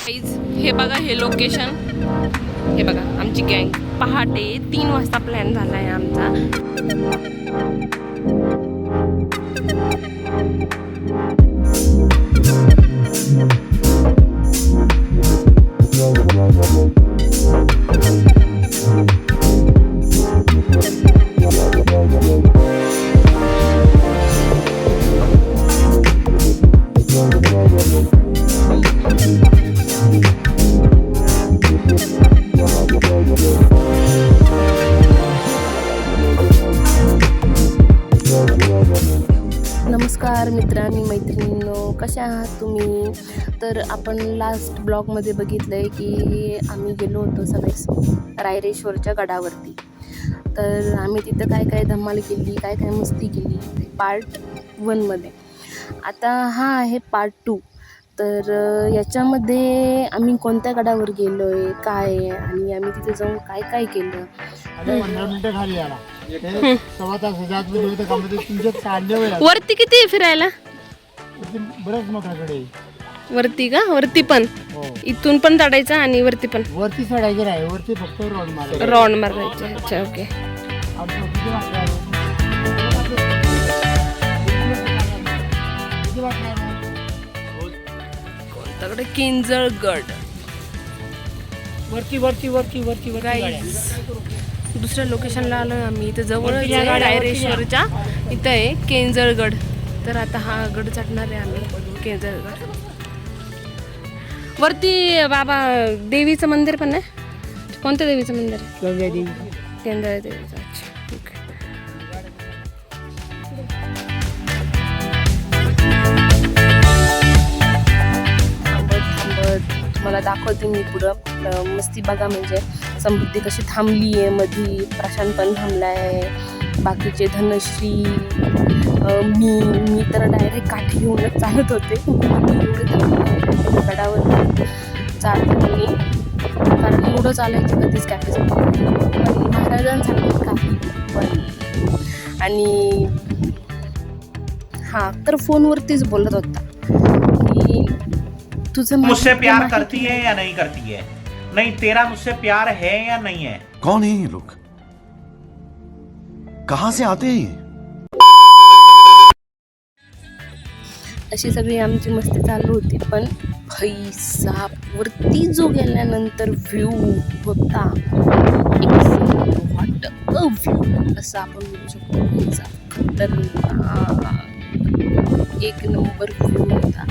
हे बघा, हे लोकेशन, हे बघा आमची गँग. पहाटे 3 वाजता प्लॅन झाला आहे आमचा. नमस्कार मित्रांनी मैत्रिणींनो, कशा आहात तुम्ही? तर आपण लास्ट ब्लॉगमध्ये बघितलं आहे की आम्ही गेलो होतो सगळे रायरेश्वरच्या गडावरती. तर आम्ही तिथं काय काय धमाल केली, काय काय मस्ती केली, पार्ट 1मध्ये. आता हा आहे पार्ट 2. तर याच्यामध्ये आम्ही कोणत्या गडावर गेलो आहे, काय आहे आणि आम्ही तिथे जाऊन काय काय केलं. 15 मिनिटं खाली आला. वरती किती आहे फिरायला? बरंच मोठ्याकडे वरती का? वरती पण इथून पण चढायचं आणि वरती पण वरती चढायचं आहे. वरती फक्त राऊंड मारायचं. अच्छा, ओके. कोणताकडे? किंजळगड. वरती वरती वरती वरती दुसऱ्या लोकेशनला आलोय आम्ही. इथं जवळच आहे रायरेश्वरच्या इथं आहे केंजळगड. तर आता हा गड चढणार आहे आम्ही, केंजळगड. वरती बाबा देवीचं मंदिर पण आहे. कोणत्या देवीचं मंदिर आहे? केंजळ देवीचं. अच्छा, ओके. तुम्हाला दाखवते मी पुढं मस्ती. बघा म्हणजे समृद्धी कशी थांबली आहे, मधी प्रशांत पण थांबला आहे, बाकीचे धनश्री, मी तर डायरेक्ट काठी घेऊनच चालत होते. गडावर चालते मी, कारण एवढं चालायचं कधीच कॅपॅसिटी पण महाराजांसाठी काही पण. आणि हां, तर फोनवरतीच बोलत होता की तुझं मुझसे प्यार करती है या नहीं करती है, नहीं तेरा मुझसे प्यार है या नहीं है. कौन है ये लोग, कहां से आते हैं? अशी सगळी आमची मस्ती चालू होती. पण पैसा वरती जो गेल्यानंतर व्ह्यू होता, व्हॉट अ व्ह्यू असं आपण बोलू शकतो. पैसा खतरनाक, एक नंबर व्ह्यू होता.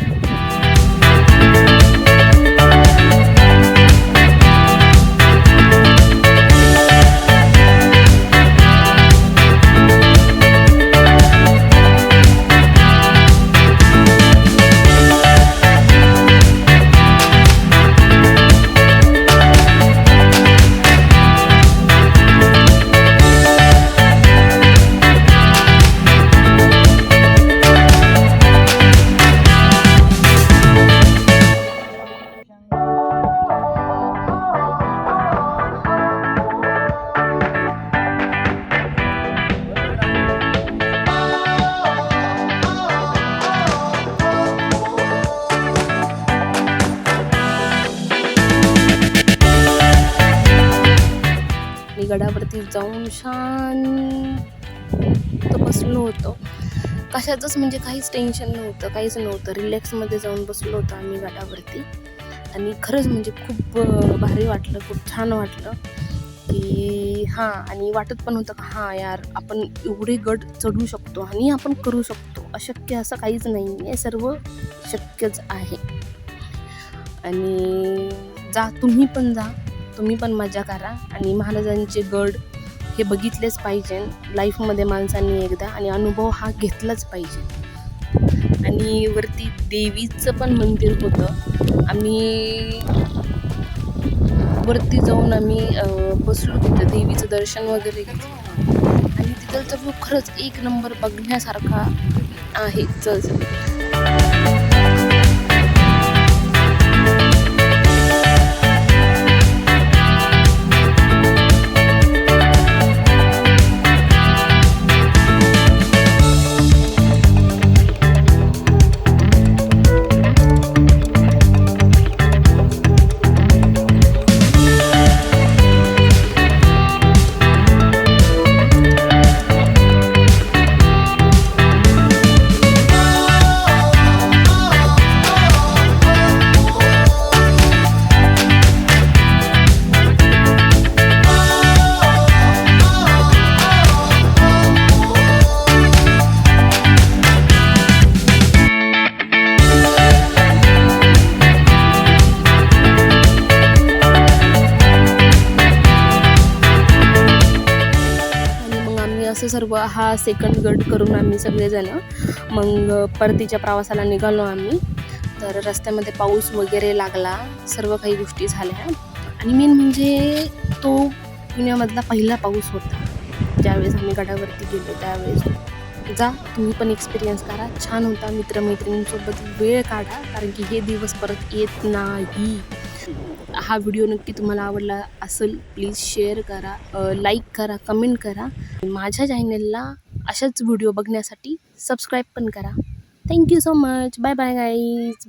गडावरती जाऊन शांत बसलो होतो. कशाचंच म्हणजे काहीच टेन्शन नव्हतं, काहीच नव्हतं. रिलॅक्समध्ये जाऊन बसलो होतो आम्ही गडावरती. आणि खरंच म्हणजे खूप भारी वाटलं, खूप छान वाटलं की हां. आणि वाटत पण होतं का हां यार, आपण एवढे गड चढू शकतो आणि आपण करू शकतो. अशक्य असं काहीच नाही आहे, सर्व शक्यच आहे. आणि तुम्ही पण जा, तुम्ही पण मजा करा. आणि महाराजांचे गड हे बघितलेच पाहिजे लाईफमध्ये माणसांनी एकदा, आणि अनुभव हा घेतलाच पाहिजे. आणि वरती देवीचं पण मंदिर होतं. आम्ही वरती जाऊन आम्ही बसलो तिथं, देवीचं दर्शन वगैरे घेतलं. आणि तिथलचा व्ह्यू खरंच एक नंबर बघण्यासारखा आहे. सर्व हा सेकंड गट करून आम्ही सगळेजण मग परतीच्या प्रवासाला निघालो आम्ही. तर रस्त्यामध्ये पाऊस वगैरे लागला, सर्व काही गोष्टी झाल्या आणि मेन म्हणजे तो पुण्यामधला पहिला पाऊस होता ज्यावेळेस आम्ही गडावरती गेलो त्यावेळेस. जा तुम्ही पण एक्सपिरियन्स करा, छान होता. मित्रमैत्रिणींसोबत वेळ काढा कारण की हे दिवस परत येत नाही. हा व्हिडिओ नक्की तुम्हाला आवडला असेल, प्लीज शेअर करा, लाईक करा, कमेंट करा. माझ्या चॅनलला अशाच व्हिडिओ बघण्यासाठी सबस्क्राईब पण करा. Thank you so much. Bye bye guys.